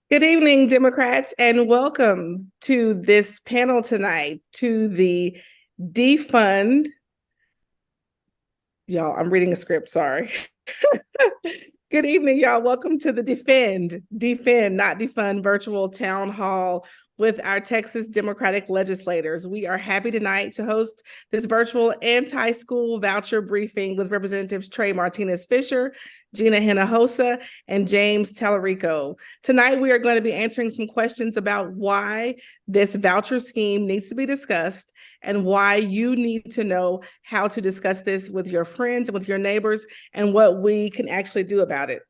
Good evening, Democrats, and welcome to this panel tonight to the Defund. Y'all, I'm reading a script, sorry. Good evening, y'all. Welcome to the Defend, not Defund virtual town hall with our Texas Democratic legislators. We are happy tonight to host this virtual anti-school voucher briefing with Representatives Trey Martinez Fischer, Gina Hinojosa, and James Talarico. Tonight, we are going to be answering some questions about why this voucher scheme needs to be discussed and why you need to know how to discuss this with your friends and with your neighbors and what we can actually do about it.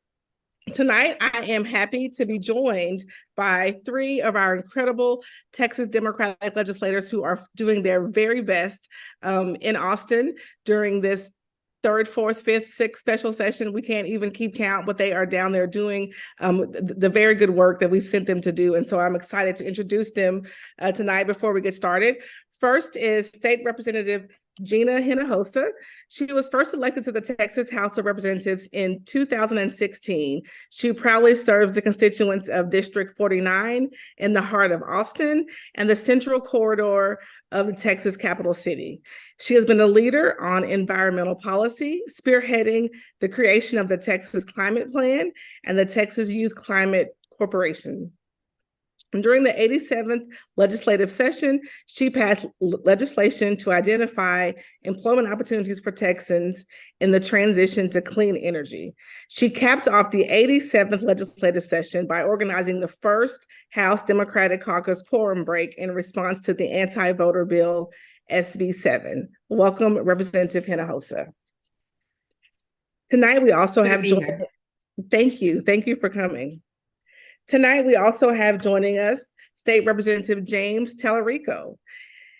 Tonight, I am happy to be joined by three of our incredible Texas Democratic legislators who are doing their very best in Austin during this third, fourth, fifth, sixth special session. We can't even keep count, but they are down there doing the very good work that we've sent them to do. And so I'm excited to introduce them tonight before we get started. First is State Representative Gina Hinojosa. She was first elected to the Texas House of Representatives in 2016. She proudly serves the constituents of District 49 in the heart of Austin and the central corridor of the Texas capital city. She has been a leader on environmental policy, spearheading the creation of the Texas Climate Plan and the Texas Youth Climate Corporation. During the 87th legislative session, she passed legislation to identify employment opportunities for Texans in the transition to clean energy. She capped off the 87th legislative session by organizing the first House Democratic Caucus quorum break in response to the anti-voter bill SB 7. Welcome, Representative Hinojosa. Tonight, we also have joined. Thank you for coming. Tonight, we also have joining us State Representative James Talarico.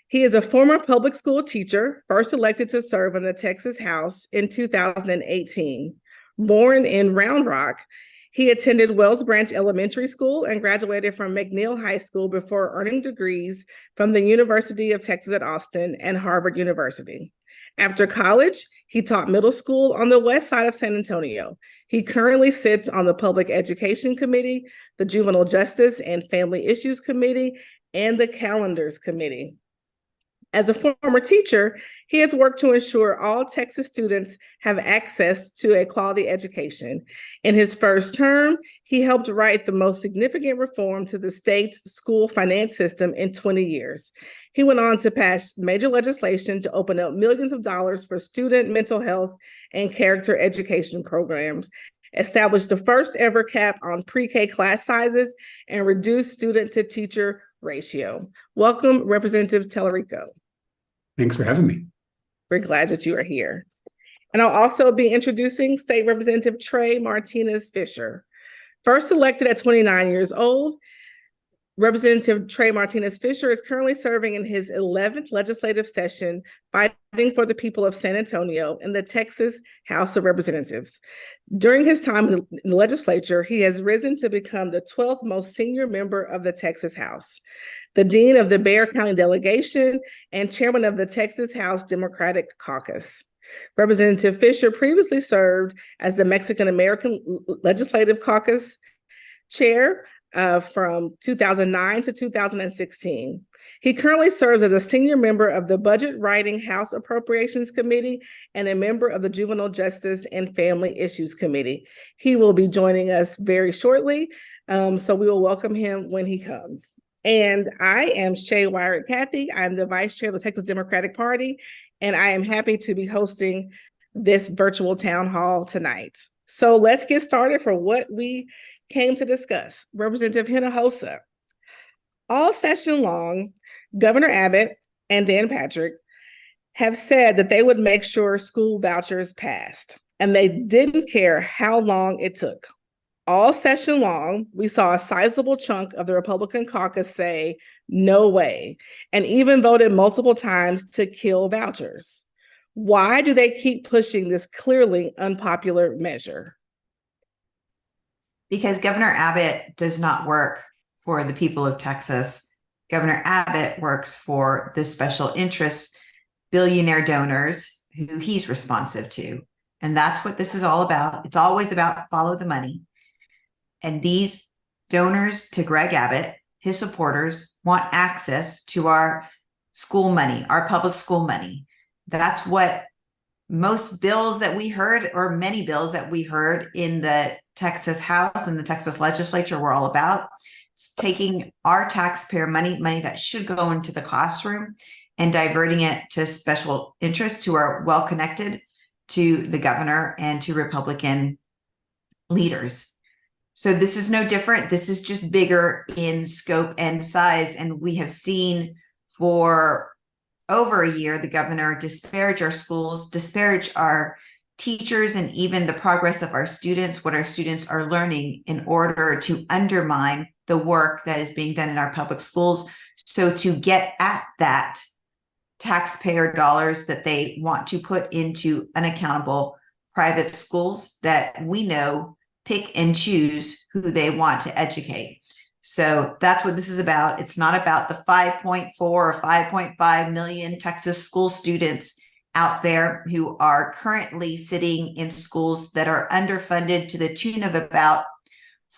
He is a former public school teacher, first elected to serve in the Texas House in 2018. Born in Round Rock, he attended Wells Branch Elementary School and graduated from McNeil High School before earning degrees from the University of Texas at Austin and Harvard University. After college, he taught middle school on the west side of San Antonio. He currently sits on the Public Education Committee, the Juvenile Justice and Family Issues Committee, and the Calendars Committee. As a former teacher, he has worked to ensure all Texas students have access to a quality education. In his first term, he helped write the most significant reform to the state's school finance system in 20 years. He went on to pass major legislation to open up millions of dollars for student mental health and character education programs, established the first ever cap on pre-K class sizes, and reduced student to teacher ratio. Welcome, Representative Talarico. Thanks for having me. We're glad that you are here. And I'll also be introducing State Representative Trey Martinez Fischer. First elected at 29 years old, Representative Trey Martinez Fischer is currently serving in his 11th legislative session, fighting for the people of San Antonio in the Texas House of Representatives. During his time in the legislature, he has risen to become the 12th most senior member of the Texas House, the dean of the Bexar County delegation, and chairman of the Texas House Democratic Caucus. Representative Fischer previously served as the Mexican American Legislative Caucus chair from 2009 to 2016. He currently serves as a senior member of the Budget Writing House Appropriations Committee and a member of the Juvenile Justice and Family Issues Committee. He will be joining us very shortly, so we will welcome him when he comes. And I am Shay Wyrick-Cathey. I'm the vice chair of the Texas Democratic Party, and I am happy to be hosting this virtual town hall tonight. So let's get started for what we came to discuss. Representative Hinojosa. All session long, Governor Abbott and Dan Patrick have said that they would make sure school vouchers passed, and they didn't care how long it took. All session long, we saw a sizable chunk of the Republican caucus say, no way, and even voted multiple times to kill vouchers. Why do they keep pushing this clearly unpopular measure? Because Governor Abbott does not work for the people of Texas. Governor Abbott works for the special interest billionaire donors who he's responsive to. And that's what this is all about. It's always about follow the money. And these donors to Greg Abbott, his supporters, want access to our school money, our public school money. That's what most bills that we heard, or many bills that we heard in the Texas House and the Texas legislature, were all about. It's taking our taxpayer money that should go into the classroom, and diverting it to special interests who are well connected to the governor and to Republican leaders. So this is no different. This is just bigger in scope and size. And we have seen for over a year the governor disparage our schools, disparage our teachers, and even the progress of our students, what our students are learning, in order to undermine the work that is being done in our public schools. So to get at that taxpayer dollars that they want to put into unaccountable private schools that we know pick and choose who they want to educate. So that's what this is about. It's not about the 5.4 or 5.5 million Texas school students out there who are currently sitting in schools that are underfunded to the tune of about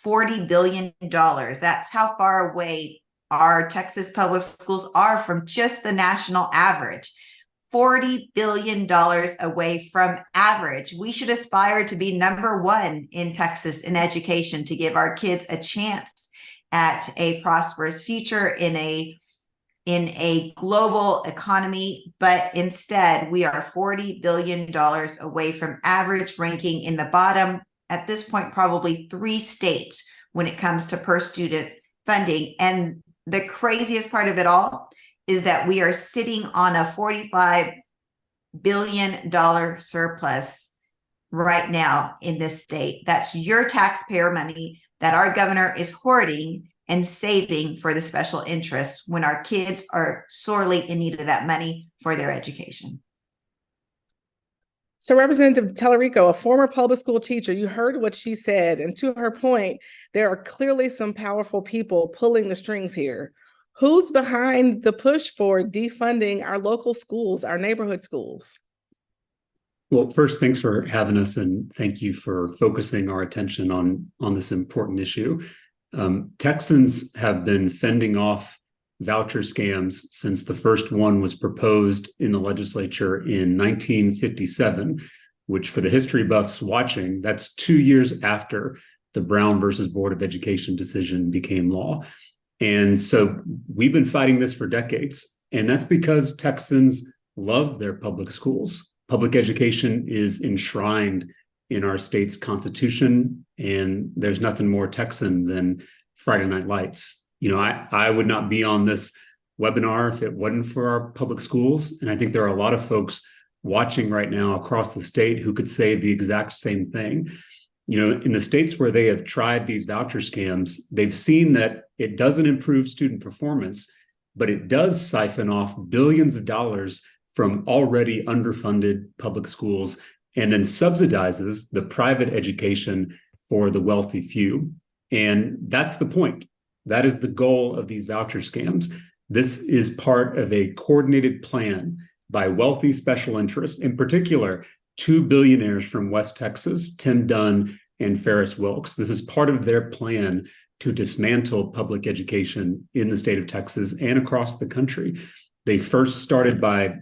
$40 billion. That's how far away our Texas public schools are from just the national average. $40 billion away from average. We should aspire to be number one in Texas in education, to give our kids a chance at a prosperous future in a global economy. But instead, we are $40 billion away from average, ranking in the bottom, at this point, probably 3 states when it comes to per student funding. And the craziest part of it all is that we are sitting on a $45 billion surplus right now in this state. That's your taxpayer money that our governor is hoarding and saving for the special interests, when our kids are sorely in need of that money for their education. So Representative Talarico, a former public school teacher, you heard what she said. And to her point, there are clearly some powerful people pulling the strings here. Who's behind the push for defunding our local schools, our neighborhood schools? Well, first, thanks for having us, and thank you for focusing our attention on this important issue. Texans have been fending off voucher scams since the first one was proposed in the legislature in 1957, which, for the history buffs watching, that's 2 years after the Brown versus Board of Education decision became law. And so we've been fighting this for decades, and that's because Texans love their public schools. Public education is enshrined in our state's constitution, and there's nothing more Texan than Friday Night Lights. You know, I would not be on this webinar if it wasn't for our public schools. And I think there are a lot of folks watching right now across the state who could say the exact same thing. You know, in the states where they have tried these voucher scams, they've seen that it doesn't improve student performance, but it does siphon off billions of dollars from already underfunded public schools, and then subsidizes the private education for the wealthy few. And that's the point. That is the goal of these voucher scams. This is part of a coordinated plan by wealthy special interests, in particular, 2 billionaires from West Texas, Tim Dunn and Ferris Wilkes. This is part of their plan to dismantle public education in the state of Texas and across the country. They first started by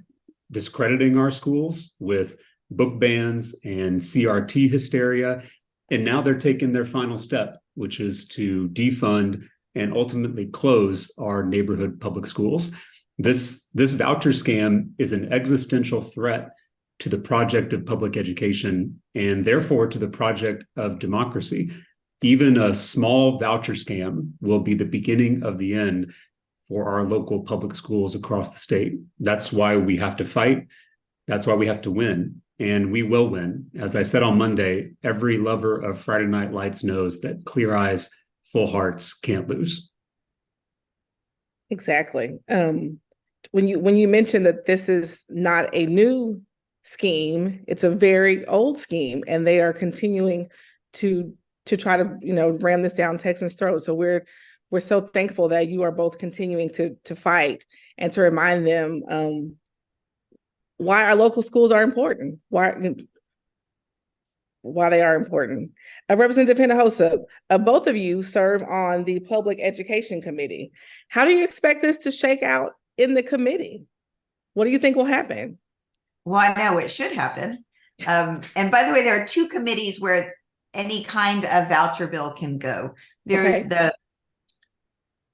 discrediting our schools with book bans and CRT hysteria. And now they're taking their final step, which is to defund and ultimately close our neighborhood public schools. This voucher scam is an existential threat to the project of public education, and therefore to the project of democracy. Even a small voucher scam will be the beginning of the end for our local public schools across the state. That's why we have to fight. That's why we have to win. And we will win. As I said on Monday, every lover of Friday Night Lights knows that clear eyes, full hearts can't lose. Exactly. When you mentioned that this is not a new scheme, it's a very old scheme, and they are continuing to try to ram this down Texans' throat. So we're so thankful that you are both continuing to fight and to remind them why our local schools are important. Why why they are important. Representative Hinojosa, both of you serve on the Public Education Committee. How do you expect this to shake out in the committee? What do you think will happen? Well, I know it should happen. And by the way, there are two committees where any kind of voucher bill can go. There's the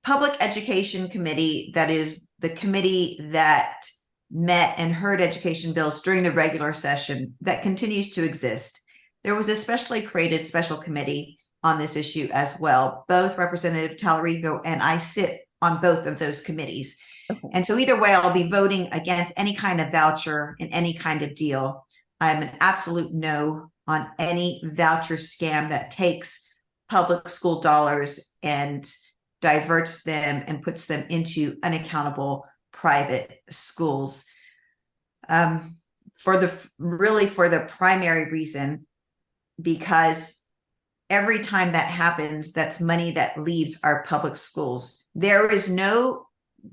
Public Education Committee, that is the committee that met and heard education bills during the regular session, that continues to exist. There was a specially created special committee on this issue as well. Both Representative Talarico and I sit on both of those committees. Okay. And so either way, I'll be voting against any kind of voucher in any kind of deal. I'm an absolute no on any voucher scam that takes public school dollars and diverts them and puts them into unaccountable private schools. For the primary reason, because every time that happens, that's money that leaves our public schools. There is no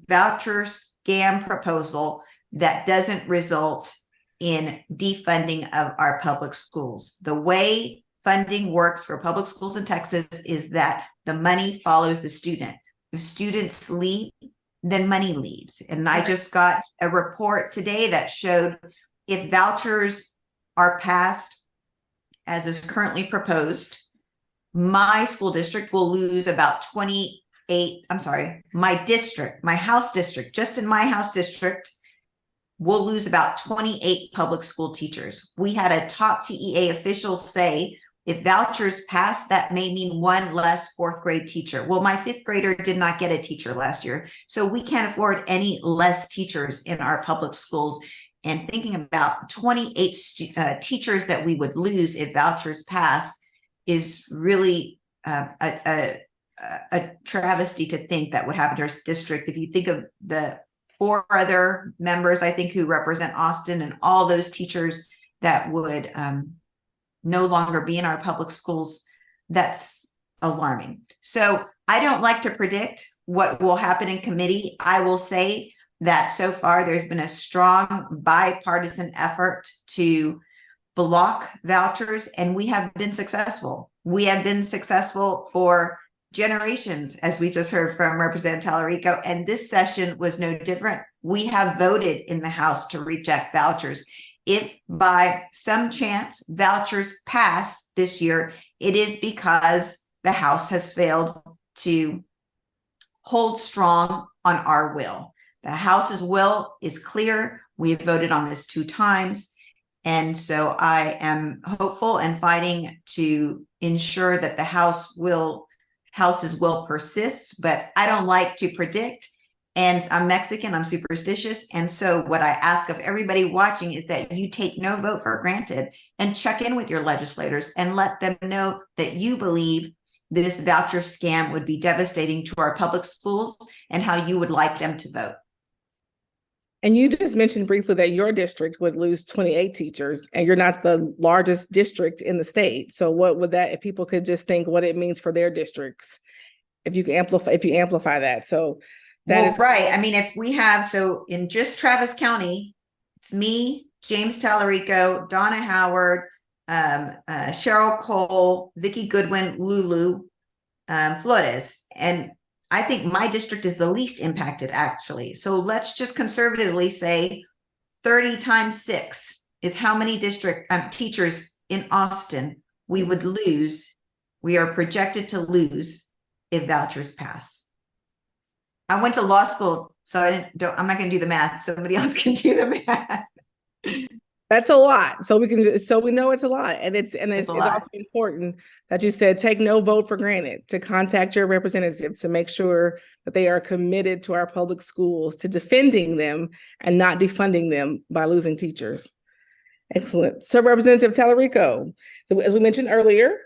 voucher scam proposal that doesn't result in defunding of our public schools. The way funding works for public schools in Texas is that the money follows the student. If students leave, then money leaves. And I just got a report today that showed if vouchers are passed as is currently proposed, my school district will lose about my house district, just in my house district, will lose about 28 public school teachers. We had a top TEA official say, if vouchers pass, that may mean one less fourth grade teacher. Well, my fifth grader did not get a teacher last year, so we can't afford any less teachers in our public schools. And thinking about 28 teachers that we would lose if vouchers pass is really a travesty to think that would happen to our district. If you think of the 4 other members, I think, who represent Austin, and all those teachers that would no longer be in our public schools, that's alarming. So I don't like to predict what will happen in committee. I will say that so far there's been a strong bipartisan effort to block vouchers, and we have been successful. We have been successful for generations, as we just heard from Representative Talarico, and this session was no different. We have voted in the House to reject vouchers. If by some chance vouchers pass this year, it is because the House has failed to hold strong on our will. The House's will is clear. We have voted on this 2 times. And so I am hopeful and fighting to ensure that the House's will persists, but I don't like to predict. And I'm Mexican, I'm superstitious. And so what I ask of everybody watching is that you take no vote for granted and check in with your legislators and let them know that you believe this voucher scam would be devastating to our public schools and how you would like them to vote. And you just mentioned briefly that your district would lose 28 teachers, and you're not the largest district in the state. So what would that, if people could just think what it means for their districts, if you amplify that. So that is right. I mean, if we have, so in just Travis County, it's me, James Talarico, Donna Howard, Cheryl Cole, Vicki Goodwin, Lulu, Flores. And I think my district is the least impacted, actually. So let's just conservatively say 30 times 6 is how many district teachers in Austin we would lose. We are projected to lose if vouchers pass. I went to law school, so I'm not going to do the math. Somebody else can do the math. That's a lot. So we know it's a lot. And it's also important that you said, take no vote for granted, to contact your representative to make sure that they are committed to our public schools, to defending them and not defunding them by losing teachers. Excellent. So Representative Talarico, as we mentioned earlier,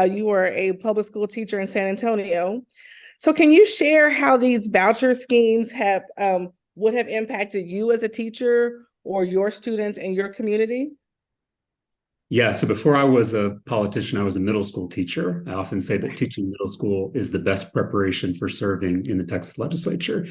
you are a public school teacher in San Antonio. So can you share how these voucher schemes would have impacted you as a teacher or your students in your community? Yeah, so before I was a politician, I was a middle school teacher. I often say that teaching middle school is the best preparation for serving in the Texas legislature.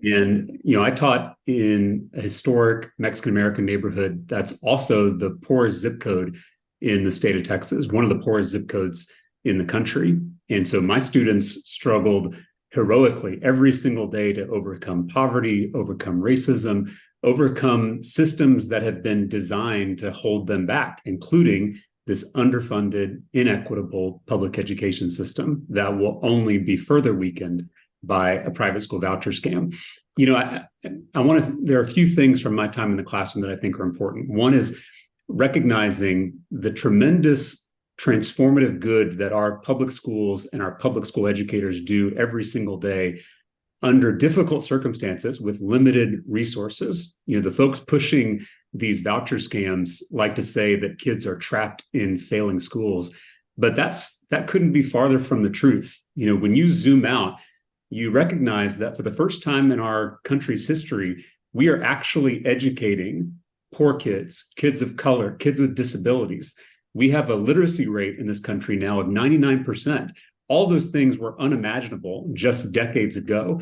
And, I taught in a historic Mexican-American neighborhood that's also the poorest zip code in the state of Texas, one of the poorest zip codes in the country. And so my students struggled heroically every single day to overcome poverty, overcome racism, overcome systems that have been designed to hold them back, including this underfunded, inequitable public education system that will only be further weakened by a private school voucher scam. You know, I want to, there are a few things from my time in the classroom that I think are important. One is recognizing the tremendous transformative good that our public schools and our public school educators do every single day under difficult circumstances with limited resources. You know, the folks pushing these voucher scams like to say that kids are trapped in failing schools, but that couldn't be farther from the truth. You know, when you zoom out, you recognize that for the first time in our country's history, we are actually educating poor kids, kids of color, kids with disabilities. We have a literacy rate in this country now of 99%. All those things were unimaginable just decades ago.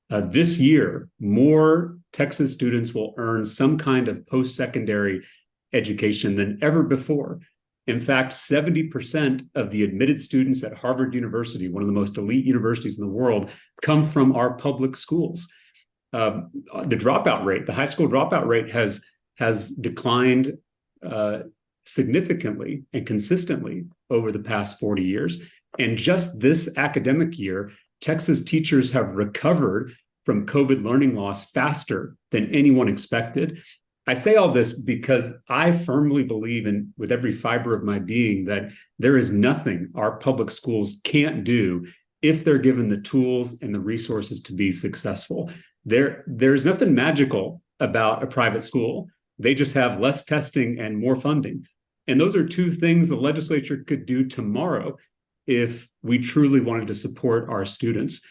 This year, more Texas students will earn some kind of post-secondary education than ever before. In fact, 70% of the admitted students at Harvard University, one of the most elite universities in the world, come from our public schools. The dropout rate, the high school dropout rate has declined significantly and consistently over the past 40 years. And just this academic year, Texas teachers have recovered from COVID learning loss faster than anyone expected. I say all this because I firmly believe in, with every fiber of my being, that there is nothing our public schools can't do if they're given the tools and the resources to be successful. There's nothing magical about a private school. They just have less testing and more funding. And those are two things the legislature could do tomorrow if we truly wanted to support our students.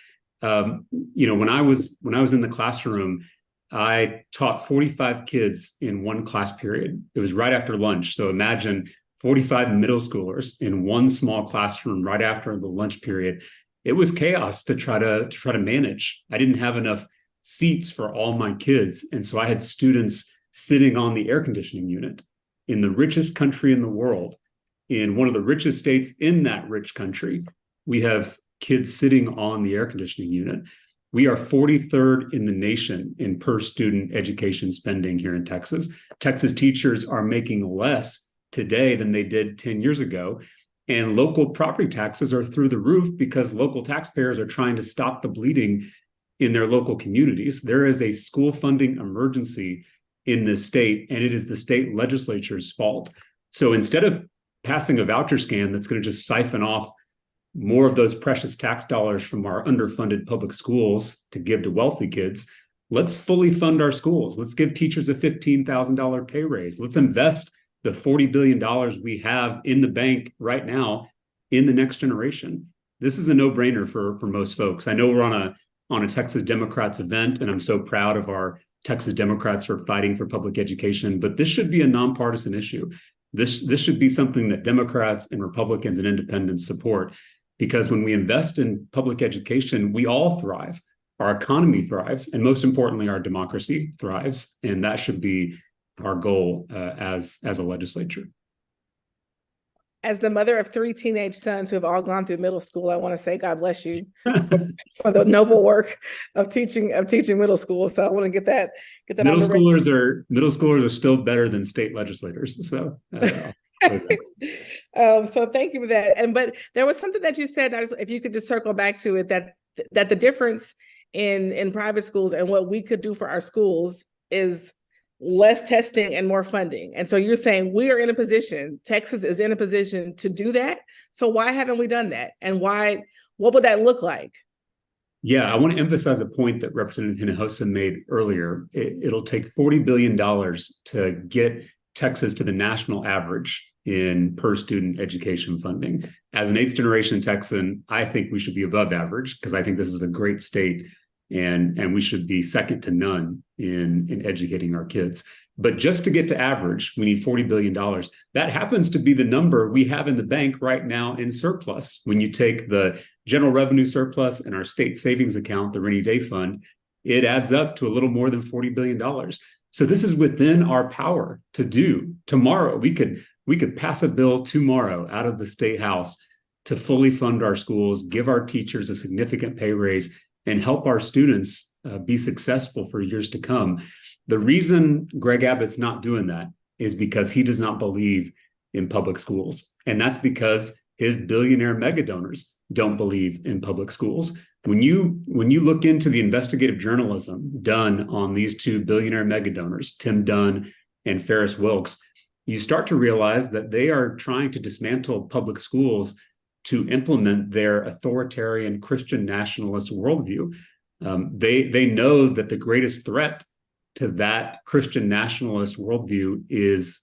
You know, when I was in the classroom, I taught 45 kids in one class period. It was right after lunch. So imagine 45 middle schoolers in one small classroom right after the lunch period. It was chaos to try to manage. I didn't have enough seats for all my kids. And so I had students sitting on the air conditioning unit in the richest country in the world, in one of the richest states in that rich country. We have kids sitting on the air conditioning unit. We are 43rd in the nation in per student education spending here in Texas. Texas teachers are making less today than they did 10 years ago. And local property taxes are through the roof because local taxpayers are trying to stop the bleeding in their local communities. There is a school funding emergency in this state, and it is the state legislature's fault. So instead of passing a voucher scam that's going to just siphon off more of those precious tax dollars from our underfunded public schools to give to wealthy kids, let's fully fund our schools. Let's give teachers a $15,000 pay raise. Let's invest the $40 billion we have in the bank right now in the next generation. This is a no-brainer for most folks. I know we're on a Texas Democrats event, and I'm so proud of our Texas Democrats for fighting for public education, but this should be a nonpartisan issue. This should be something that Democrats and Republicans and independents support, because when we invest in public education, we all thrive. Our economy thrives, and most importantly, our democracy thrives, and that should be our goal as a legislature. As the mother of 3 teenage sons who have all gone through middle school, I want to say God bless you for the noble work of teaching middle school. So I want to get that. Middle schoolers are still better than state legislators. So. So thank you for that. But there was something that you said, if you could just circle back to it, that the difference in private schools and what we could do for our schools is less testing and more funding. And so you're saying we are in a position, Texas is in a position to do that. So why haven't we done that? And what would that look like? Yeah, I want to emphasize a point that Representative Hinojosa made earlier. It'll take $40 billion to get Texas to the national average in per student education funding. As an 8th generation Texan, I think we should be above average because I think this is a great state and we should be second to none in educating our kids. But just to get to average, we need $40 billion. That happens to be the number we have in the bank right now in surplus. When you take the general revenue surplus and our state savings account, the rainy day fund, it adds up to a little more than $40 billion. So this is within our power to do. Tomorrow, we could we could pass a bill tomorrow out of the state house to fully fund our schools, give our teachers a significant pay raise, and help our students be successful for years to come. The reason Greg Abbott's not doing that is because he does not believe in public schools. And that's because his billionaire mega donors don't believe in public schools. When you look into the investigative journalism done on these two billionaire mega donors, Tim Dunn and Ferris Wilks, you start to realize that they are trying to dismantle public schools to implement their authoritarian Christian nationalist worldview. They know that the greatest threat to that Christian nationalist worldview is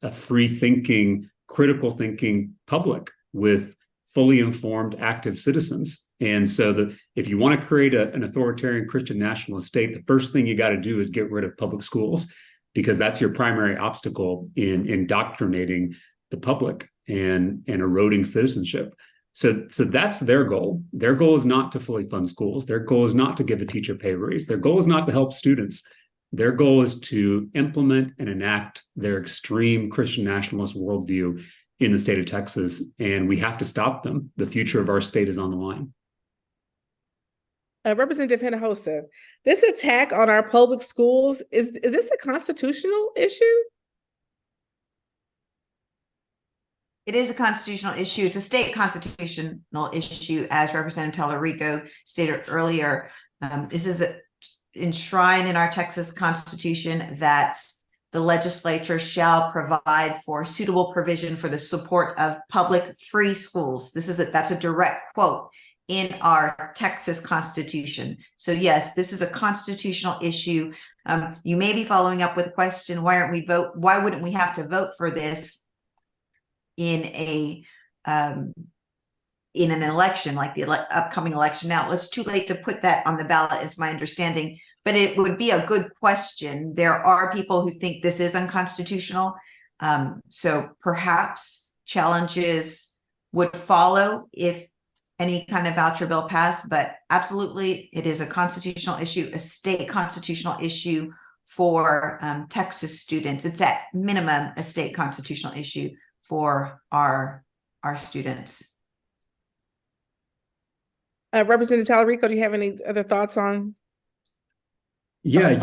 a free thinking, critical thinking public with fully informed, active citizens. And so if you want to create an authoritarian Christian nationalist state, the first thing you got to do is get rid of public schools, because that's your primary obstacle in indoctrinating the public and eroding citizenship. So that's their goal. Their goal is not to fully fund schools. Their goal is not to give a teacher pay raise. Their goal is not to help students. Their goal is to implement and enact their extreme Christian nationalist worldview in the state of Texas, and we have to stop them. The future of our state is on the line. Representative Hinojosa, this attack on our public schools, is this a constitutional issue? It is a constitutional issue. It's a state constitutional issue, as Representative Talarico stated earlier. This is enshrined in our Texas Constitution that the legislature shall provide for suitable provision for the support of public free schools. That's a direct quote in our Texas Constitution. So yes, this is a constitutional issue. You may be following up with a question: why wouldn't we have to vote for this in an election like the upcoming election? Now, it's too late to put that on the ballot, is my understanding, but it would be a good question. There are people who think this is unconstitutional. So perhaps challenges would follow if any kind of voucher bill passed, but absolutely it is a constitutional issue, a state constitutional issue for Texas students. It's at minimum a state constitutional issue for our students. Representative Talarico, do you have any other thoughts on? Yeah,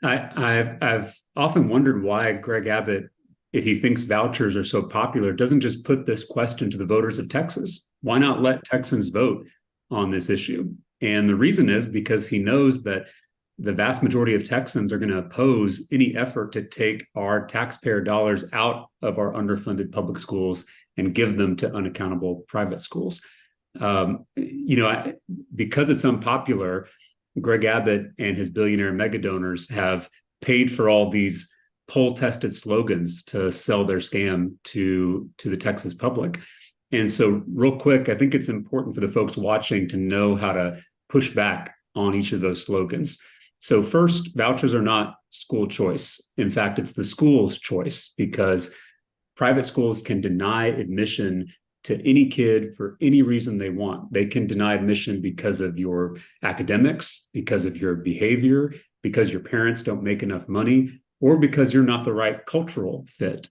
I've often wondered why Greg Abbott, if he thinks vouchers are so popular, doesn't just put this question to the voters of Texas. Why not let Texans vote on this issue? And the reason is because he knows that the vast majority of Texans are going to oppose any effort to take our taxpayer dollars out of our underfunded public schools and give them to unaccountable private schools. Because it's unpopular, Greg Abbott and his billionaire mega donors have paid for all these poll-tested slogans to sell their scam to the Texas public. And so real quick, I think it's important for the folks watching to know how to push back on each of those slogans. So first, vouchers are not school choice. In fact, it's the school's choice, because private schools can deny admission to any kid for any reason they want. They can deny admission because of your academics, because of your behavior, because your parents don't make enough money, or because you're not the right cultural fit.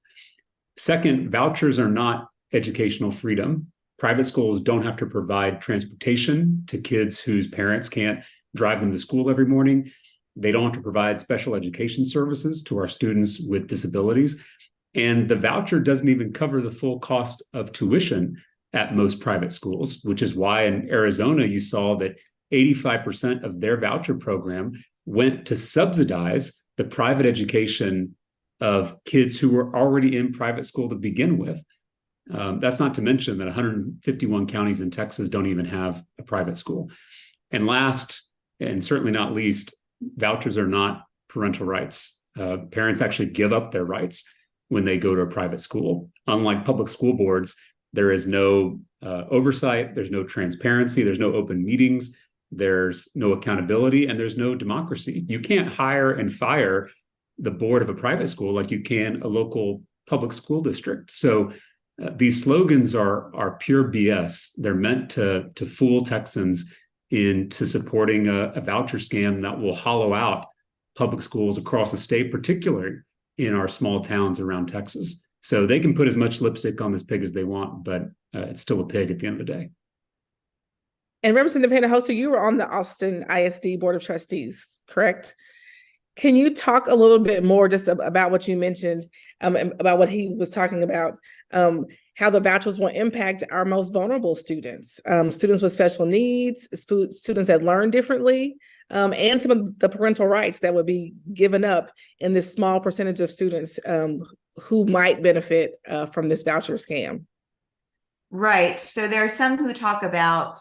Second, vouchers are not educational freedom. Private schools don't have to provide transportation to kids whose parents can't drive them to school every morning. They don't have to provide special education services to our students with disabilities. And the voucher doesn't even cover the full cost of tuition at most private schools, which is why in Arizona, you saw that 85% of their voucher program went to subsidize the private education of kids who were already in private school to begin with. That's not to mention that 151 counties in Texas don't even have a private school. And last, and certainly not least, vouchers are not parental rights. Parents actually give up their rights when they go to a private school. Unlike public school boards, there is no oversight, there's no transparency, there's no open meetings, there's no accountability, and there's no democracy. You can't hire and fire the board of a private school like you can a local public school district. So these slogans are pure BS. They're meant to fool Texans into supporting a voucher scam that will hollow out public schools across the state, particularly in our small towns around Texas. So they can put as much lipstick on this pig as they want, but it's still a pig at the end of the day. And Representative Hinojosa, you were on the Austin ISD Board of Trustees, correct? Can you talk a little bit more just about what you mentioned, about what he was talking about, how the vouchers will impact our most vulnerable students, students with special needs, students that learn differently, and some of the parental rights that would be given up in this small percentage of students who might benefit from this voucher scam? Right. So there are some who talk about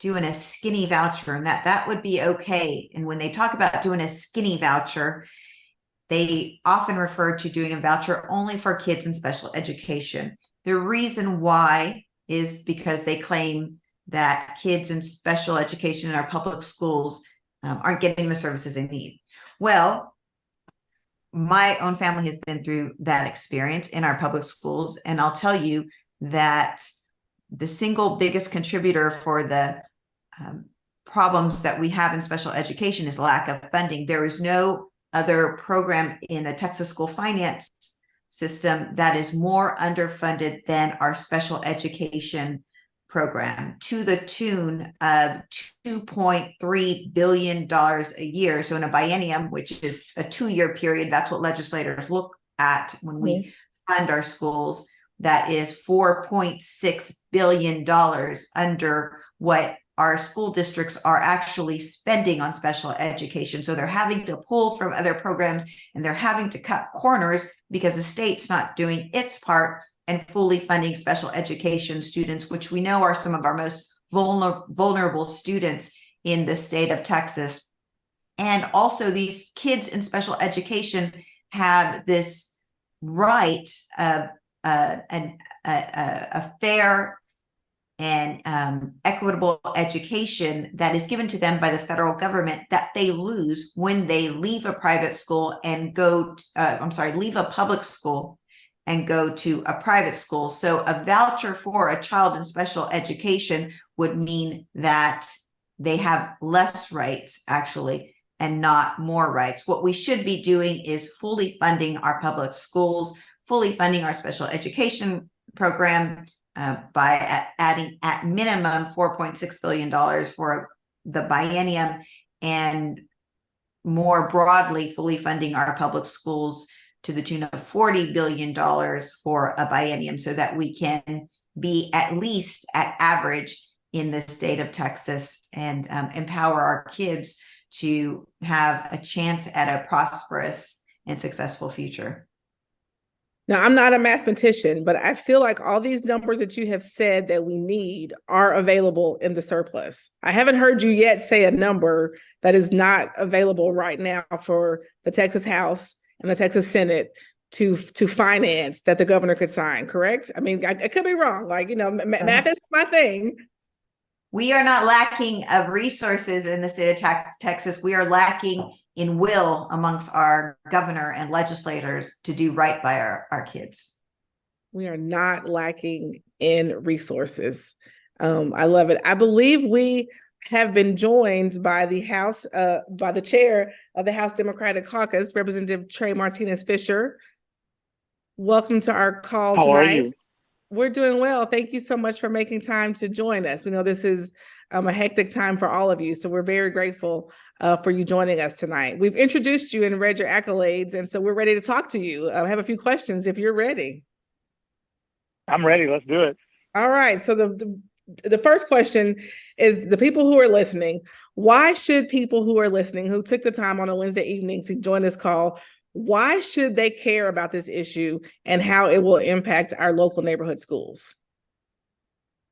doing a skinny voucher and that would be okay. And when they talk about doing a skinny voucher, they often refer to doing a voucher only for kids in special education. The reason why is because they claim that kids in special education in our public schools aren't getting the services they need. Well, my own family has been through that experience in our public schools, and I'll tell you that the single biggest contributor for the problems that we have in special education is lack of funding. There is no other program in the Texas school finance system that is more underfunded than our special education program, to the tune of $2.3 billion a year. So in a biennium, which is a 2-year period, that's what legislators look at when we fund our schools. That is $4.6 billion under what our school districts are actually spending on special education. So they're having to pull from other programs and they're having to cut corners because the state's not doing its part and fully funding special education students, which we know are some of our most vulnerable students in the state of Texas. And also these kids in special education have this right of a fair and equitable education that is given to them by the federal government that they lose when they leave a private school and go, leave a public school and go to a private school. So a voucher for a child in special education would mean that they have less rights actually and not more rights. What we should be doing is fully funding our public schools, fully funding our special education program, by adding at minimum $4.6 billion for the biennium, and more broadly, fully funding our public schools to the tune of $40 billion for a biennium, so that we can be at least at average in the state of Texas and empower our kids to have a chance at a prosperous and successful future. Now, I'm not a mathematician, but I feel like all these numbers that you have said that we need are available in the surplus. I haven't heard you yet say a number that is not available right now for the Texas House and the Texas Senate to finance that the governor could sign, correct? I mean, I could be wrong. Like, math is my thing. We are not lacking of resources in the state of Texas. We are lacking in will amongst our governor and legislators to do right by our kids. We are not lacking in resources. I love it. I believe we have been joined by the House, by the chair of the House Democratic Caucus, Representative Trey Martinez Fischer. Welcome to our call tonight. How are you? We're doing well. Thank you so much for making time to join us. We know this is a hectic time for all of you, so we're very grateful for you joining us tonight. We've introduced you and read your accolades, and so we're ready to talk to you. I have a few questions if you're ready. I'm ready. Let's do it. All right. So the first question is, the people who are listening, why should people who are listening, who took the time on a Wednesday evening to join this call, why should they care about this issue and how it will impact our local neighborhood schools?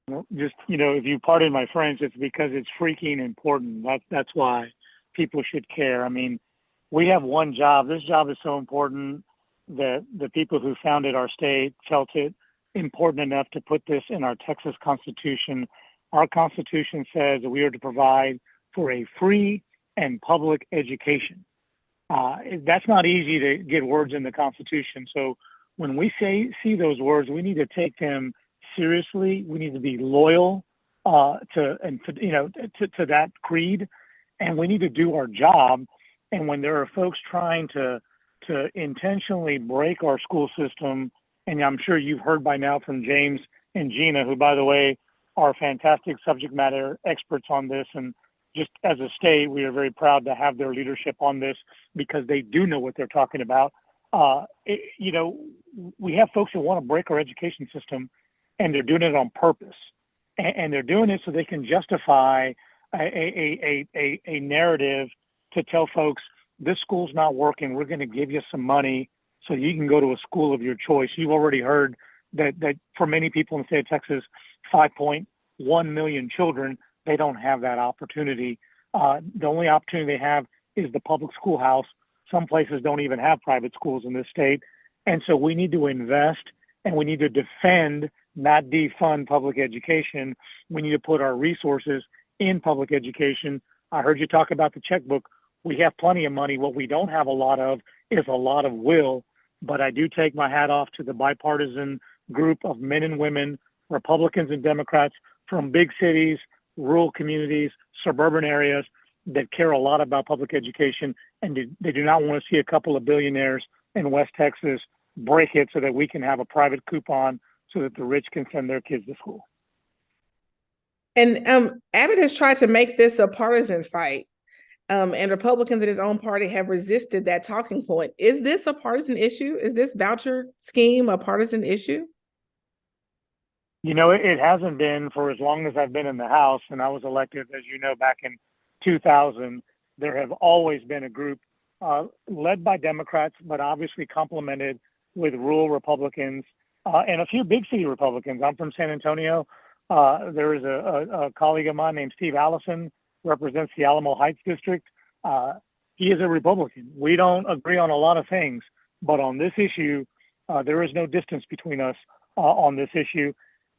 Well, just, if you pardon my French, it's because it's freaking important. That's why people should care. I mean, we have one job. This job is so important that the people who founded our state felt it important enough to put this in our Texas Constitution. Our Constitution says that we are to provide for a free and public education. That's not easy to get words in the Constitution. So when we see those words, we need to take them seriously. We need to be loyal to that creed, and we need to do our job. And when there are folks trying to intentionally break our school system And I'm sure you've heard by now from James and Gina, who, by the way, are fantastic subject matter experts on this. And just as a state, we are very proud to have their leadership on this because they do know what they're talking about. We have folks who want to break our education system, and they're doing it on purpose. And they're doing it so they can justify a narrative to tell folks, this school's not working. We're going to give you some money so you can go to a school of your choice. You've already heard that for many people in the state of Texas, 5.1 million children, they don't have that opportunity. The only opportunity they have is the public schoolhouse. Some places don't even have private schools in this state. And so we need to invest and we need to defend, not defund public education. We need to put our resources in public education. I heard you talk about the checkbook. We have plenty of money. What we don't have a lot of is a lot of will. But I do take my hat off to the bipartisan group of men and women, Republicans and Democrats from big cities, rural communities, suburban areas that care a lot about public education, and they do not want to see a couple of billionaires in West Texas break it so that we can have a private coupon so that the rich can send their kids to school. And Abbott has tried to make this a partisan fight, and Republicans in his own party have resisted that talking point. Is this a partisan issue? Is this voucher scheme a partisan issue? It hasn't been for as long as I've been in the House, and I was elected, as you know, back in 2000. There have always been a group led by Democrats, but obviously complemented with rural Republicans and a few big city Republicans. I'm from San Antonio. There is a colleague of mine named Steve Allison, represents the Alamo Heights district. He is a Republican. We don't agree on a lot of things, but on this issue, there is no distance between us on this issue.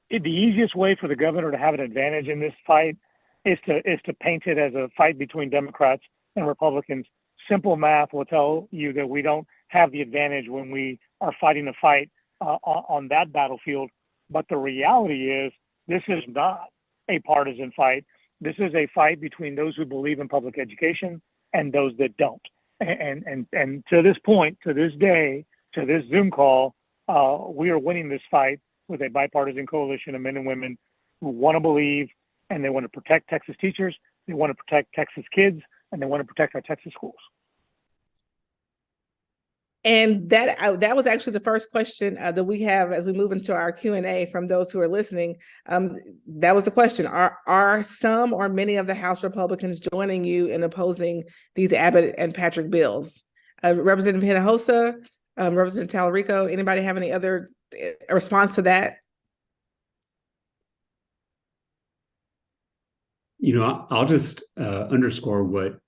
The easiest way for the governor to have an advantage in this fight is to paint it as a fight between Democrats and Republicans. Simple math will tell you that we don't have the advantage when we are fighting a fight on that battlefield. But the reality is, this is not a partisan fight. This is a fight between those who believe in public education and those that don't. And to this point, to this day, to this Zoom call, we are winning this fight with a bipartisan coalition of men and women who want to believe, and they want to protect Texas teachers, they want to protect Texas kids, and they want to protect our Texas schools. And that was actually the first question that we have as we move into our Q&A from those who are listening. That was the question. Are some or many of the House Republicans joining you in opposing these Abbott and Patrick bills? Representative Hinojosa, Representative Talarico, anybody have any other response to that? I'll just underscore what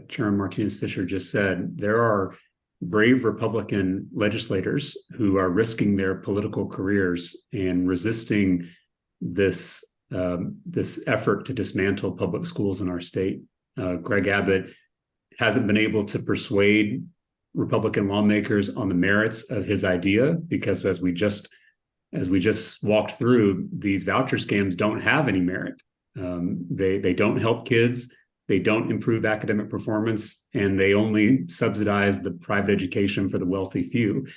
Chairman Martinez Fischer just said. There are brave Republican legislators who are risking their political careers and resisting this effort to dismantle public schools in our state. Greg Abbott hasn't been able to persuade Republican lawmakers on the merits of his idea because, as we just walked through, these voucher scams don't have any merit. They don't help kids. They don't improve academic performance, and they only subsidize the private education for the wealthy few.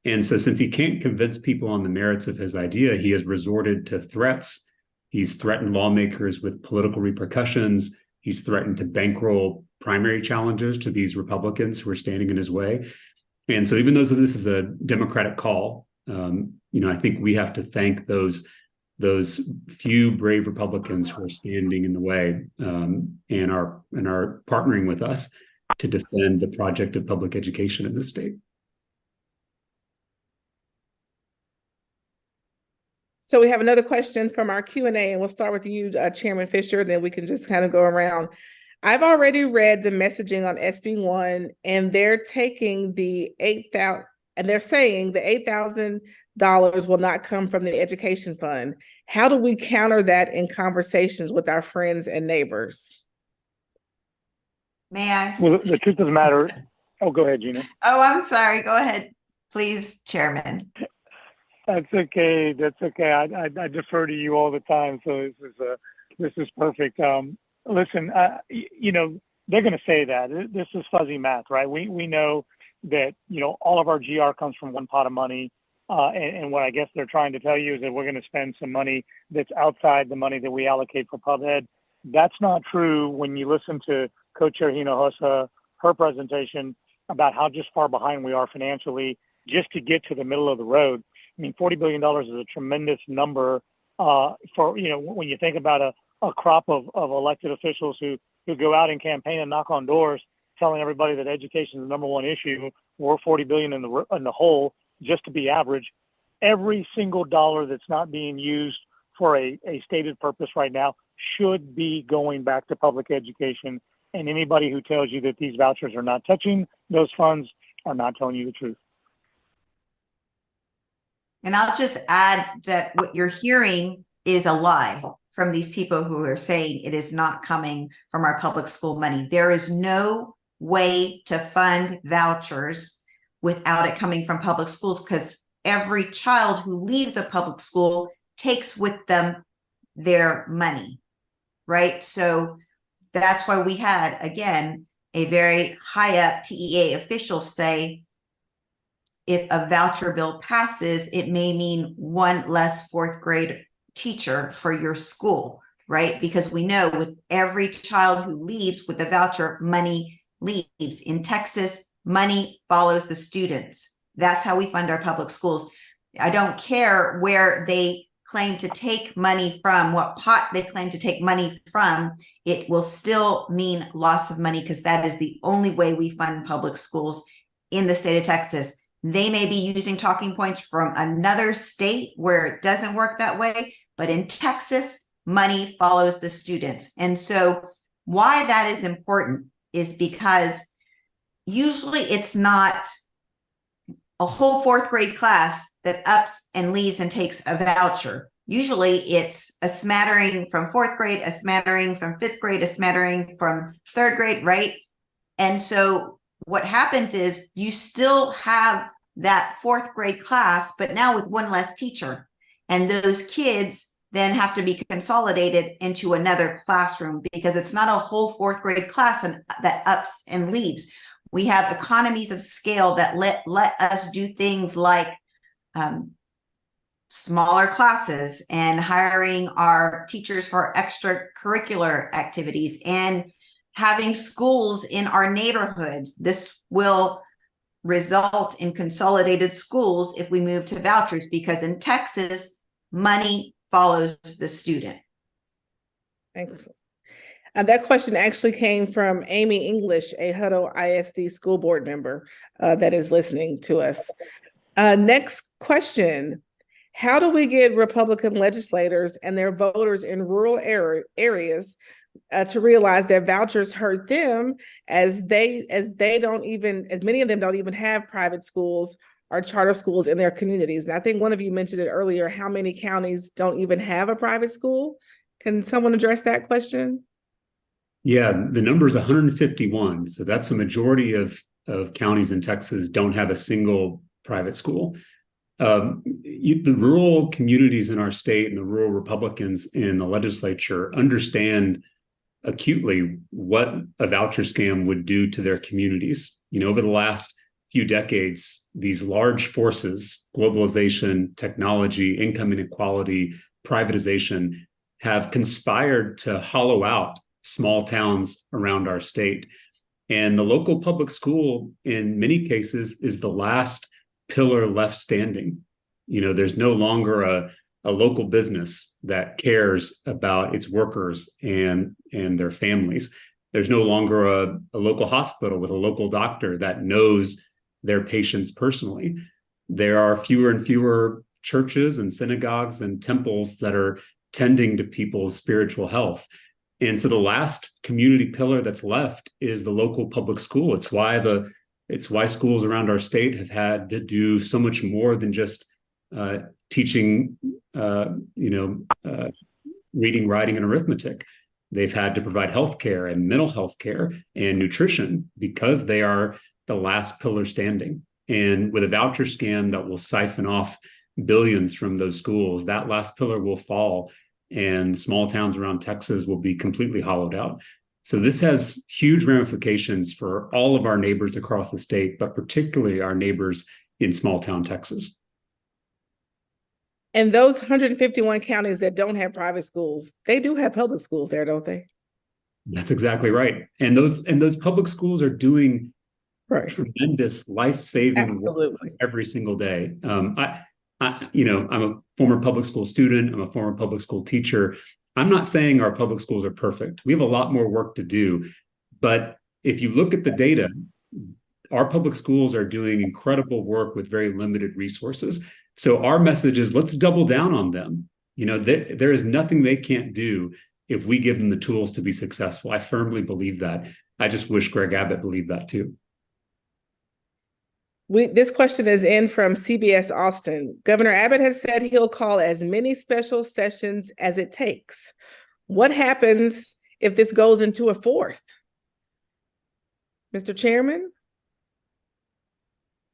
And so since he can't convince people on the merits of his idea, he has resorted to threats. He's threatened lawmakers with political repercussions. He's threatened to bankroll primary challenges to these Republicans who are standing in his way. And so even though this is a Democratic call, I think we have to thank those few brave Republicans who are standing in the way and are partnering with us to defend the project of public education in this state. So we have another question from our Q&A, and we'll start with you, Chairman Fischer, then we can just kind of go around. I've already read the messaging on SB1, and they're taking the $8,000, and they're saying the $8,000 will not come from the education fund. How do we counter that in conversations with our friends and neighbors? May I? Well, the truth of the matter. Oh, go ahead, Gina. Oh, I'm sorry. Go ahead, please, Chairman. That's okay. That's okay. I defer to you all the time, so this is perfect. Listen, they're going to say that this is fuzzy math, right? We know that all of our GR comes from one pot of money. And what I guess they're trying to tell you is that we're going to spend some money that's outside the money that we allocate for pub ed. That's not true when you listen to Co-Chair Hinojosa, her presentation about how just far behind we are financially just to get to the middle of the road. I mean, $40 billion is a tremendous number for, you know, when you think about a crop of elected officials who go out and campaign and knock on doors telling everybody that education is the number one issue. We're $40 billion in the hole just to be average. Every single dollar that's not being used for a stated purpose right now should be going back to public education. And anybody who tells you that these vouchers are not touching those funds are not telling you the truth. And I'll just add that what you're hearing is a lie from these people who are saying it is not coming from our public school money. There is no way to fund vouchers without it coming from public schools, because every child who leaves a public school takes with them their money, right? So that's why we had, again, a very high up TEA official say, if a voucher bill passes, it may mean one less fourth grade teacher for your school, right? Because we know with every child who leaves with a voucher, money leaves. In Texas, money follows the students. That's how we fund our public schools. I don't care where they claim to take money from, what pot they claim to take money from, it will still mean loss of money, because that is the only way we fund public schools in the state of Texas. They may be using talking points from another state where it doesn't work that way, but in Texas, money follows the students. And so why that is important is because usually it's not a whole fourth grade class that ups and leaves and takes a voucher. Usually it's a smattering from fourth grade, a smattering from fifth grade, a smattering from third grade, right? And so what happens is you still have that fourth grade class, but now with one less teacher. And those kids then have to be consolidated into another classroom, because it's not a whole fourth grade class that ups and leaves. We have economies of scale that let us do things like smaller classes and hiring our teachers for extracurricular activities and having schools in our neighborhoods. This will result in consolidated schools if we move to vouchers, because in Texas, money follows the student. Thanks. That question actually came from Amy English, a Hutto ISD school board member that is listening to us. Next question. How do we get Republican legislators and their voters in rural areas to realize that vouchers hurt them, as many of them don't even have private schools or charter schools in their communities? And I think one of you mentioned it earlier, how many counties don't even have a private school? Can someone address that question? Yeah, the number is 151. So that's a majority of counties in Texas don't have a single private school. The rural communities in our state and the rural Republicans in the legislature understand acutely what a voucher scam would do to their communities. You know, over the last few decades, these large forces, globalization, technology, income inequality, privatization, have conspired to hollow out small towns around our state. And the local public school, in many cases, is the last pillar left standing. You know, there's no longer a local business that cares about its workers and their families. There's no longer a local hospital with a local doctor that knows their patients personally. There are fewer and fewer churches and synagogues and temples that are tending to people's spiritual health. And so the last community pillar that's left is the local public school. It's why schools around our state have had to do so much more than just teaching, reading, writing, and arithmetic. They've had to provide healthcare and mental health care and nutrition, because they are the last pillar standing. And with a voucher scam that will siphon off billions from those schools, that last pillar will fall, and small towns around Texas will be completely hollowed out. So this has huge ramifications for all of our neighbors across the state, but particularly our neighbors in small town Texas. And those 151 counties that don't have private schools, they do have public schools there, don't they? That's exactly right. And those public schools are doing tremendous life-saving work every single day. I'm a former public school student. I'm a former public school teacher. I'm not saying our public schools are perfect. We have a lot more work to do. But if you look at the data, our public schools are doing incredible work with very limited resources. So our message is, let's double down on them. There is nothing they can't do if we give them the tools to be successful. I firmly believe that. I just wish Greg Abbott believed that too. This question is in from CBS Austin. Governor Abbott has said he'll call as many special sessions as it takes. What happens if this goes into a fourth? Mr. Chairman?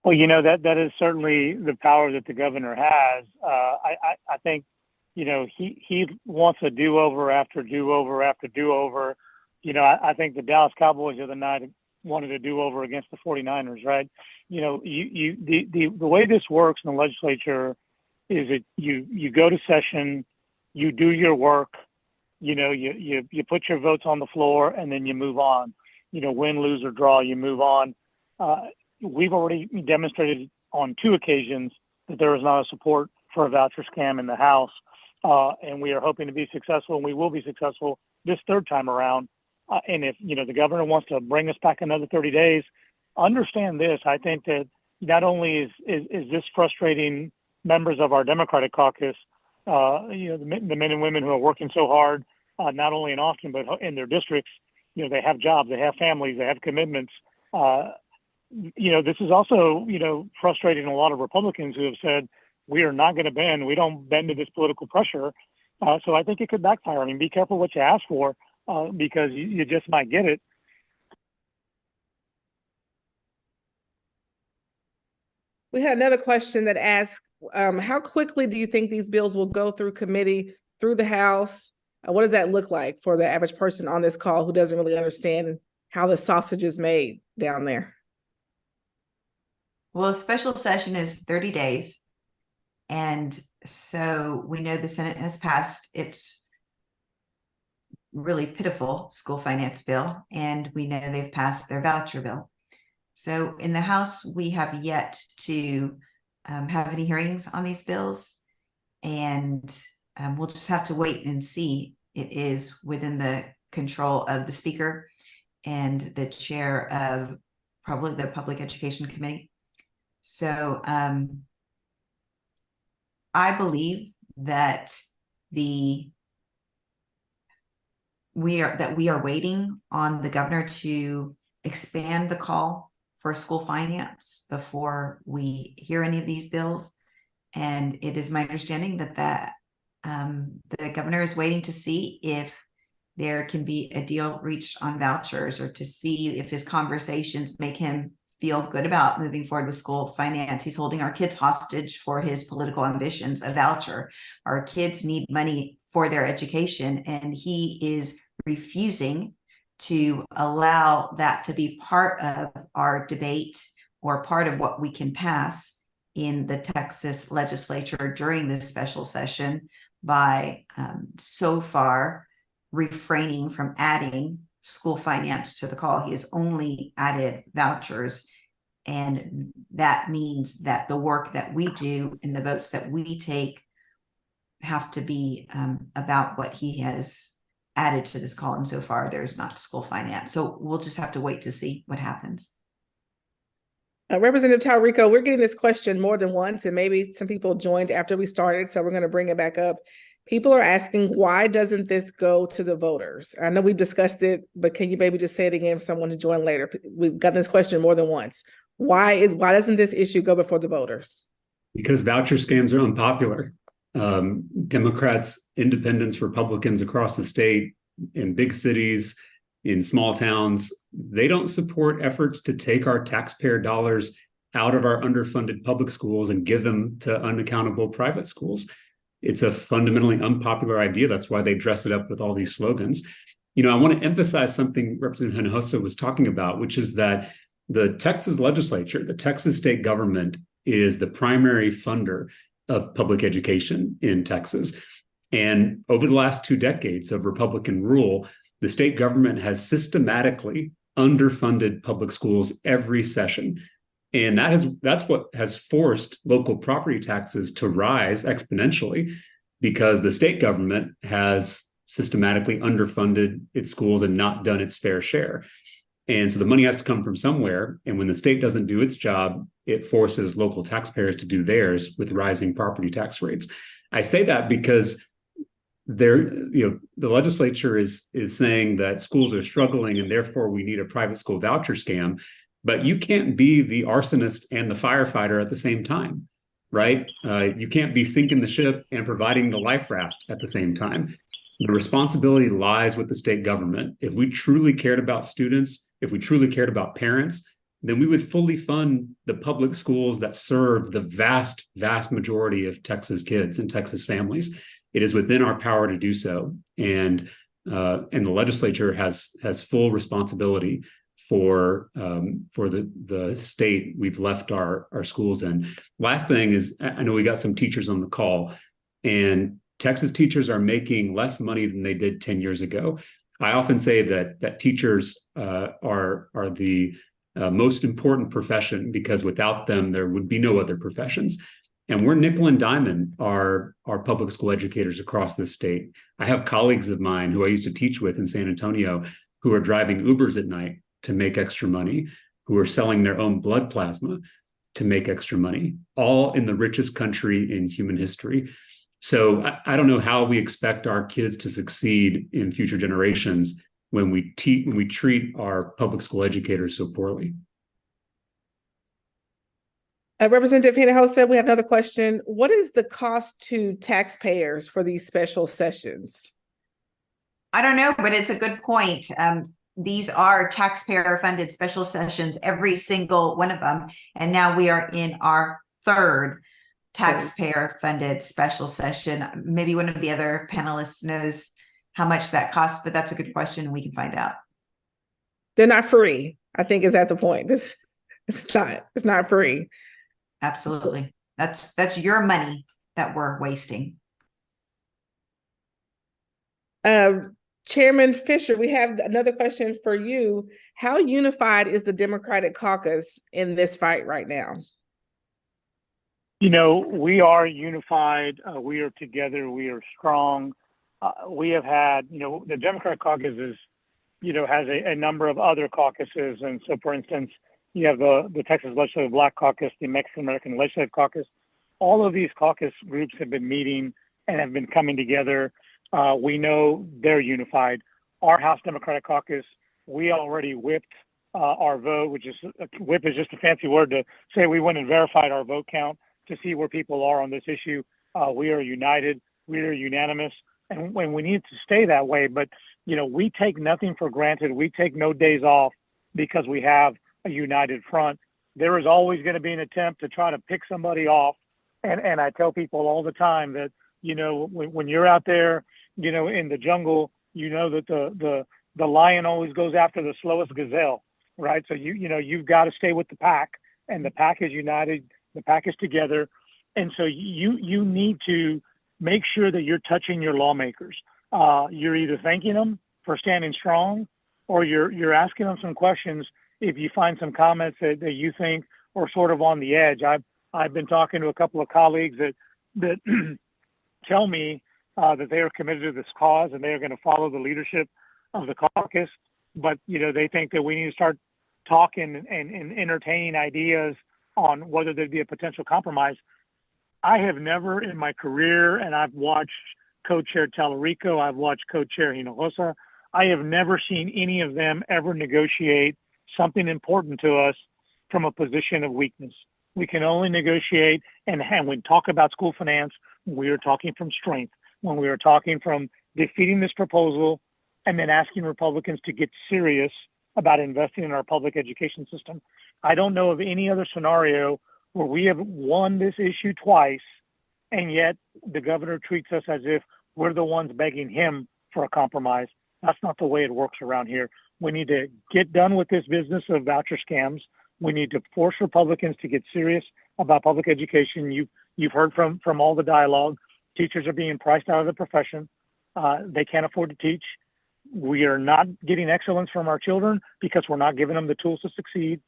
Well, that is certainly the power that the governor has. I think, he wants a do-over after do-over after do-over. I think the Dallas Cowboys the other night wanted a do-over against the 49ers, right? The way this works in the legislature is that you go to session, you do your work, you put your votes on the floor, and then you move on. Win, lose, or draw, you move on. We've already demonstrated on 2 occasions that there is not a support for a voucher scam in the House, and we are hoping to be successful, and we will be successful this 3rd time around. And if the governor wants to bring us back another 30 days, understand this. I think that not only is this frustrating members of our Democratic caucus, the men and women who are working so hard, not only in Austin but in their districts. They have jobs, they have families, they have commitments. This is also, frustrating a lot of Republicans who have said, we are not going to bend. We don't bend to this political pressure. So I think it could backfire. I mean, be careful what you ask for because you just might get it. We had another question that asked, how quickly do you think these bills will go through committee, through the House? What does that look like for the average person on this call who doesn't really understand how the sausage is made down there? Well, a special session is 30 days. And so we know the Senate has passed its really pitiful school finance bill, and we know they've passed their voucher bill. So in the House, we have yet to have any hearings on these bills, and we'll just have to wait and see. It is within the control of the Speaker and the chair of probably the Public Education Committee. So I believe that we are waiting on the governor to expand the call for school finance before we hear any of these bills. And it is my understanding that the governor is waiting to see if there can be a deal reached on vouchers, or to see if his conversations make him feel good about moving forward with school finance. He's holding our kids hostage for his political ambitions, a voucher. Our kids need money for their education, and he is refusing to allow that to be part of our debate or part of what we can pass in the Texas legislature during this special session by so far refraining from adding school finance to the call. He has only added vouchers, and that means that the work that we do and the votes that we take have to be about what he has added to this call. And so far, there's not school finance. So we'll just have to wait to see what happens. Representative Talarico, we're getting this question more than once, and maybe some people joined after we started, so we're going to bring it back up. People are asking, why doesn't this go to the voters? I know we've discussed it, but can you maybe just say it again for someone to join later? We've gotten this question more than once. Why doesn't this issue go before the voters? Because voucher scams are unpopular. Democrats, independents, Republicans across the state, in big cities, in small towns, they don't support efforts to take our taxpayer dollars out of our underfunded public schools and give them to unaccountable private schools. It's a fundamentally unpopular idea. That's why they dress it up with all these slogans. I want to emphasize something Representative Hinojosa was talking about, which is that the Texas legislature, the Texas state government, is the primary funder of public education in Texas. And over the last 2 decades of Republican rule, the state government has systematically underfunded public schools every session. And that's what has forced local property taxes to rise exponentially, because the state government has systematically underfunded its schools and not done its fair share. And so the money has to come from somewhere. And when the state doesn't do its job, it forces local taxpayers to do theirs with rising property tax rates. I say that because the legislature is saying that schools are struggling and therefore we need a private school voucher scam. But you can't be the arsonist and the firefighter at the same time, right? You can't be sinking the ship and providing the life raft at the same time. The responsibility lies with the state government. If we truly cared about students, if we truly cared about parents, then we would fully fund the public schools that serve the vast, vast majority of Texas kids and Texas families. It is within our power to do so. And the legislature has full responsibility for the state we've left our schools in. Last thing is, I know we got some teachers on the call, and Texas teachers are making less money than they did 10 years ago. I often say that teachers are the most important profession, because without them, there would be no other professions. And we're nickel and diamond our public school educators across this state. I have colleagues of mine who I used to teach with in San Antonio who are driving Ubers at night to make extra money, who are selling their own blood plasma to make extra money, all in the richest country in human history. So I don't know how we expect our kids to succeed in future generations when we treat our public school educators so poorly. Representative Hinojosa, we have another question. What is the cost to taxpayers for these special sessions? I don't know, but it's a good point. These are taxpayer-funded special sessions, every single one of them. And now we are in our third taxpayer-funded special session. Maybe one of the other panelists knows how much that costs, but that's a good question. We can find out. They're not free, I think, is at the point. It's not free. Absolutely. That's your money that we're wasting. Chairman Fischer, we have another question for you. How unified is the Democratic caucus in this fight right now? We are unified. We are together. We are strong. We have had, the Democratic caucus has a number of other caucuses. And so, for instance, you have the Texas Legislative Black Caucus, the Mexican American Legislative Caucus. All of these caucus groups have been meeting and have been coming together. We know they're unified. Our House Democratic Caucus, we already whipped our vote, whip is just a fancy word to say we went and verified our vote count to see where people are on this issue. We are united. We are unanimous. And when we need to stay that way, but, we take nothing for granted. We take no days off because we have a united front. There is always going to be an attempt to try to pick somebody off. And I tell people all the time that, when you're out there, in the jungle, that the lion always goes after the slowest gazelle, right? So you've got to stay with the pack, and the pack is united, the pack is together. And so you need to make sure that you're touching your lawmakers. You're either thanking them for standing strong, or you're asking them some questions if you find some comments that you think are sort of on the edge. I've been talking to a couple of colleagues that tell me that they are committed to this cause and they are going to follow the leadership of the caucus. But, they think that we need to start talking and entertaining ideas on whether there'd be a potential compromise. I have never in my career, and I've watched co-chair Talarico, I've watched co-chair Hinojosa, I have never seen any of them ever negotiate something important to us from a position of weakness. We can only negotiate, and when we talk about school finance, we are talking from strength. When we are talking from defeating this proposal and then asking Republicans to get serious about investing in our public education system. I don't know of any other scenario where we have won this issue twice, and yet the governor treats us as if we're the ones begging him for a compromise. That's not the way it works around here. We need to get done with this business of voucher scams. We need to force Republicans to get serious about public education. You've heard from all the dialogue. Teachers are being priced out of the profession. They can't afford to teach. We are not getting excellence from our children because we're not giving them the tools to succeed.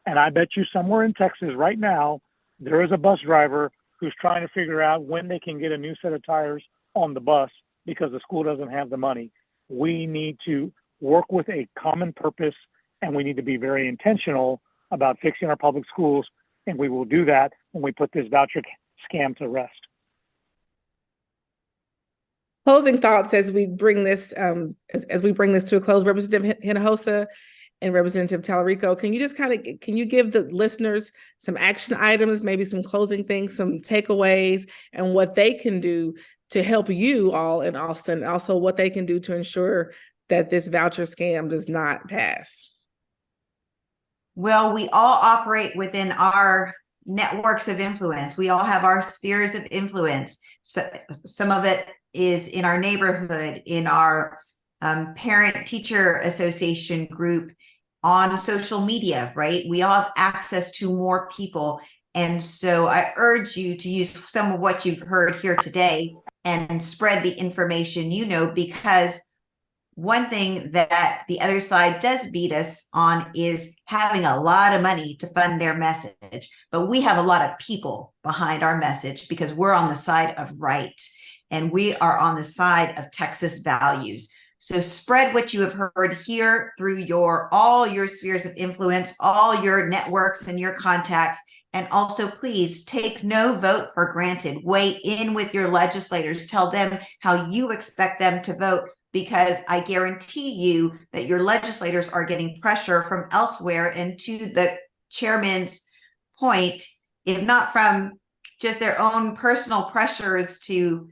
And I bet you somewhere in Texas right now, there is a bus driver who's trying to figure out when they can get a new set of tires on the bus because the school doesn't have the money. We need to work with a common purpose, and we need to be very intentional about fixing our public schools. And we will do that when we put this voucher scam to rest. Closing thoughts as we bring this as we bring this to a close. Representative Hinojosa and Representative Talarico, can you just can you give the listeners some action items, maybe some closing things, some takeaways, and what they can do to help you all in Austin, also what they can do to ensure that this voucher scam does not pass? Well, we all operate within our networks of influence. We all have our spheres of influence. So, some of it is in our neighborhood, in our parent-teacher association group, on social media, right? We all have access to more people. And so I urge you to use some of what you've heard here today and spread the information, because one thing that the other side does beat us on is having a lot of money to fund their message. But we have a lot of people behind our message because we're on the side of right. And we are on the side of Texas values. So spread what you have heard here through all your spheres of influence, all your networks and your contacts. And also, please take no vote for granted. Weigh in with your legislators. Tell them how you expect them to vote, because I guarantee you that your legislators are getting pressure from elsewhere. And to the chairman's point, if not from just their own personal pressures to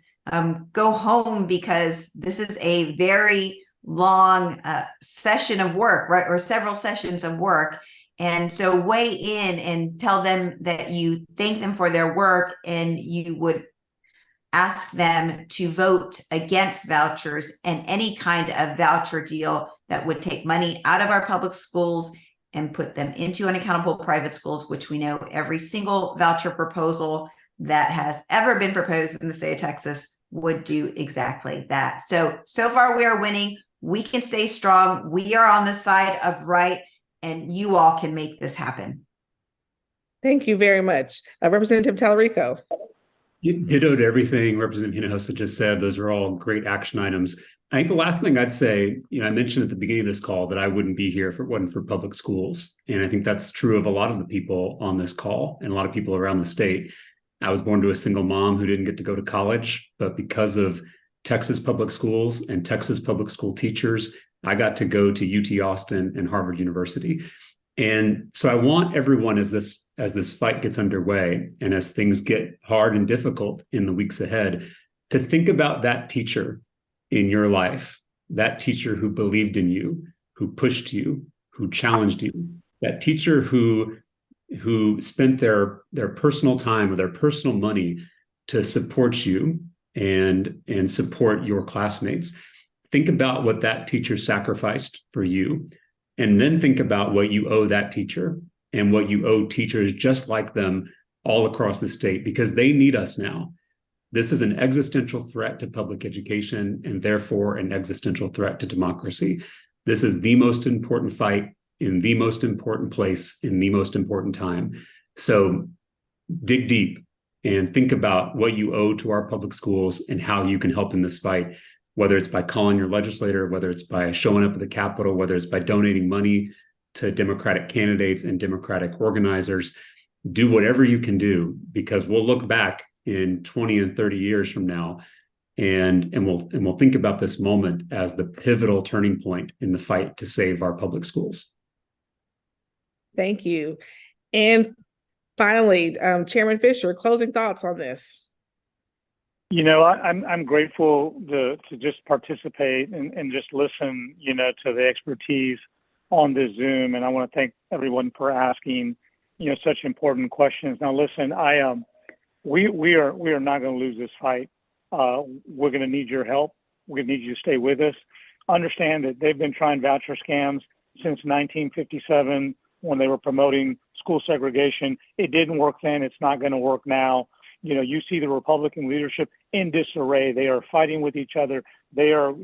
go home, because this is a very long session of work, right? Or several sessions of work. And so weigh in and tell them that you thank them for their work and you would ask them to vote against vouchers and any kind of voucher deal that would take money out of our public schools and put them into unaccountable private schools, which we know every single voucher proposal that has ever been proposed in the state of Texas would do exactly that. So far we are winning. We can stay strong. We are on the side of right, and you all can make this happen. Thank you very much. Representative Talarico. You dittoed everything Representative Hinojosa just said. Those are all great action items. I think the last thing I'd say, I mentioned at the beginning of this call that I wouldn't be here if it wasn't for public schools. And I think that's true of a lot of the people on this call and a lot of people around the state. I was born to a single mom who didn't get to go to college, but because of Texas public schools and Texas public school teachers, I got to go to UT Austin and Harvard University. And so I want everyone, as this fight gets underway and as things get hard and difficult in the weeks ahead, to think about that teacher in your life, that teacher who believed in you, who pushed you, who challenged you, that teacher who spent their personal time or their personal money to support you and support your classmates. Think about what that teacher sacrificed for you, and then think about what you owe that teacher and what you owe teachers just like them all across the state, because they need us now. This is an existential threat to public education and therefore an existential threat to democracy. This is the most important fight in the most important place in the most important time. So dig deep and think about what you owe to our public schools and how you can help in this fight, whether it's by calling your legislator, whether it's by showing up at the Capitol, whether it's by donating money to Democratic candidates and Democratic organizers. Do whatever you can do, because we'll look back in 20 and 30 years from now, and we'll think about this moment as the pivotal turning point in the fight to save our public schools. Thank you. And finally, Chairman Fischer, closing thoughts on this. I'm grateful to just participate and just listen, to the expertise on this Zoom. And I want to thank everyone for asking, such important questions. Now, listen, we are not going to lose this fight. We're going to need your help. We're going to need you to stay with us. Understand that they've been trying voucher scams since 1957 when they were promoting school segregation. It didn't work then. It's not going to work now. You see the Republican leadership in disarray. They are fighting with each other. They are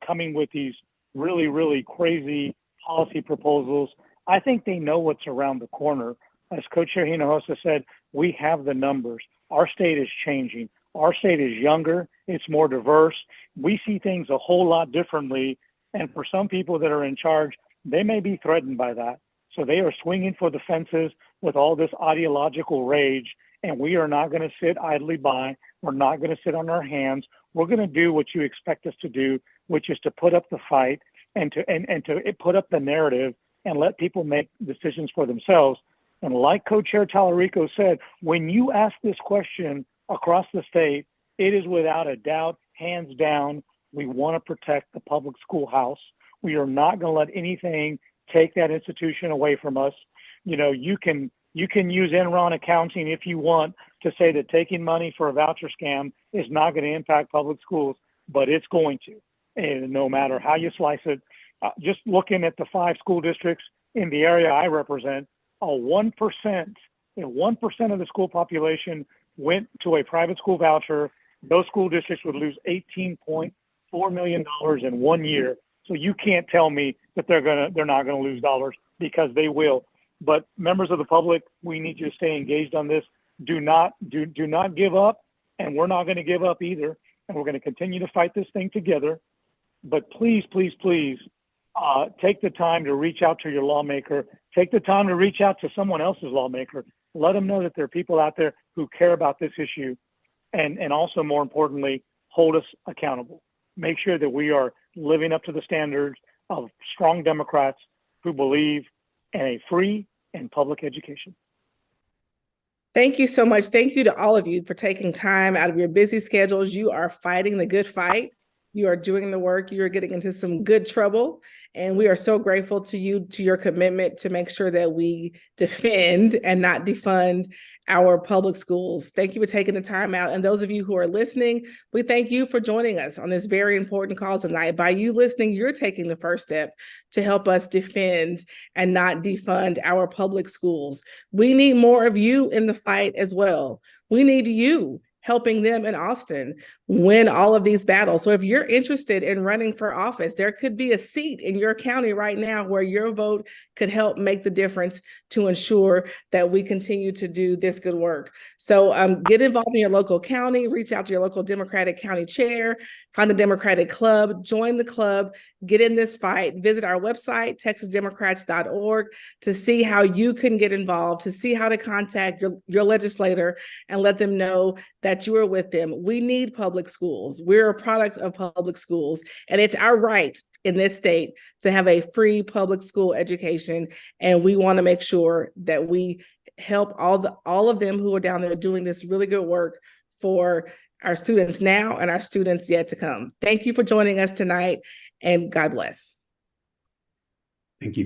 coming with these really, really crazy policy proposals. I think they know what's around the corner. As Co-Chair Hinojosa said, we have the numbers. Our state is changing. Our state is younger. It's more diverse. We see things a whole lot differently. And for some people that are in charge, they may be threatened by that. So they are swinging for the fences with all this ideological rage. And we are not going to sit idly by. We're not going to sit on our hands. We're going to do what you expect us to do, which is to put up the fight and to put up the narrative and let people make decisions for themselves. And like Co-Chair Talarico said, when you ask this question across the state, it is without a doubt, hands down, we want to protect the public schoolhouse. We are not going to let anything take that institution away from us. You can use Enron accounting if you want to say that taking money for a voucher scam is not going to impact public schools, but it's going to. And no matter how you slice it, just looking at the 5 school districts in the area I represent, 1%, 1% of the school population went to a private school voucher. Those school districts would lose $18.4 million in 1 year. So you can't tell me that they're not gonna lose dollars, because they will. But members of the public, we need you to stay engaged on this. Do not give up, and we're not going to give up either. And we're going to continue to fight this thing together. But please, please, please, take the time to reach out to your lawmaker. Take the time to reach out to someone else's lawmaker. Let them know that there are people out there who care about this issue, and also, more importantly, hold us accountable. Make sure that we are living up to the standards of strong Democrats who believe in a free and public education. Thank you so much. Thank you to all of you for taking time out of your busy schedules. You are fighting the good fight. You are doing the work. You are getting into some good trouble. And we are so grateful to you, to your commitment to make sure that we defend and not defund our public schools. Thank you for taking the time out. And those of you who are listening, we thank you for joining us on this very important call tonight. By you listening, you're taking the first step to help us defend and not defund our public schools. We need more of you in the fight as well. We need you helping them in Austin win all of these battles. So if you're interested in running for office, there could be a seat in your county right now where your vote could help make the difference to ensure that we continue to do this good work. So get involved in your local county, reach out to your local Democratic county chair, find a Democratic club, join the club, get in this fight. Visit our website, texasdemocrats.org, to see how you can get involved, to see how to contact your legislator and let them know that you are with them. We need public schools. We're a product of public schools, and it's our right in this state to have a free public school education. And we want to make sure that we help all of them who are down there doing this really good work for our students now and our students yet to come. Thank you for joining us tonight, and God bless. Thank you.